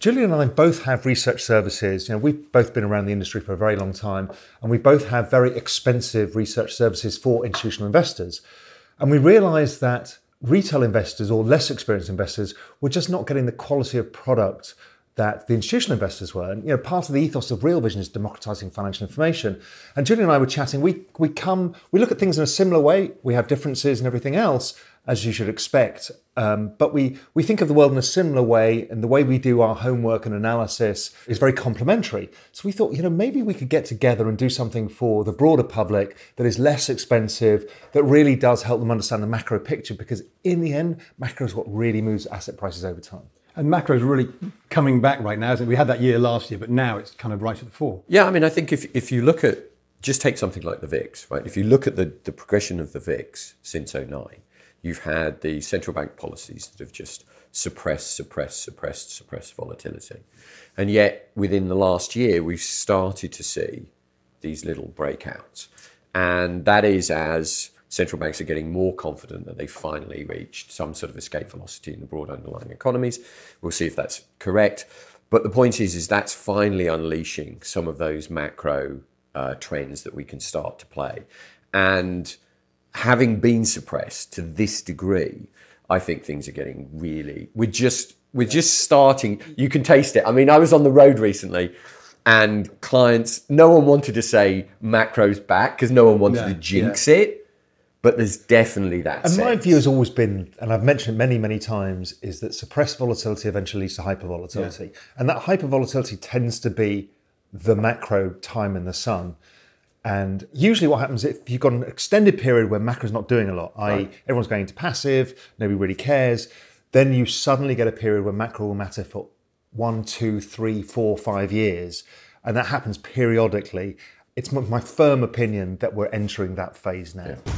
Julian and I both have research services. We've both been around the industry for a very long time, and we both have very expensive research services for institutional investors. And we realized that retail investors or less experienced investors were just not getting the quality of product that the institutional investors were. And part of the ethos of Real Vision is democratizing financial information. And Julian and I were chatting. We look at things in a similar way. We have differences and everything else, as you should expect. But we think of the world in a similar way, and the way we do our homework and analysis is very complementary. So we thought, maybe we could get together and do something for the broader public that is less expensive, that really does help them understand the macro picture, because in the end, macro is what really moves asset prices over time. And macro is really coming back right now. We had that year last year, but now it's kind of right at the fore. Yeah, I mean, I think if you look at, just take something like the VIX, right? If you look at the progression of the VIX since '09, you've had the central bank policies that have just suppressed volatility. And yet, within the last year, we've started to see these little breakouts. And that is as central banks are getting more confident that they finally reached some sort of escape velocity in the broad underlying economies. We'll see if that's correct. But the point is that's finally unleashing some of those macro trends that we can start to play. And having been suppressed to this degree, I think things are getting really, we're just starting, you can taste it. I mean, I was on the road recently and clients, no one wanted to say macro's back because no one wanted to jinx it. But there's definitely that sense. My view has always been, and I've mentioned many, many times, is that suppressed volatility eventually leads to hypervolatility. Yeah. And that hypervolatility tends to be the macro time in the sun. And usually what happens if you've got an extended period where macro's not doing a lot, i.e. everyone's going into passive, nobody really cares, then you suddenly get a period where macro will matter for 1, 2, 3, 4, 5 years. And that happens periodically. It's my firm opinion that we're entering that phase now. Yeah.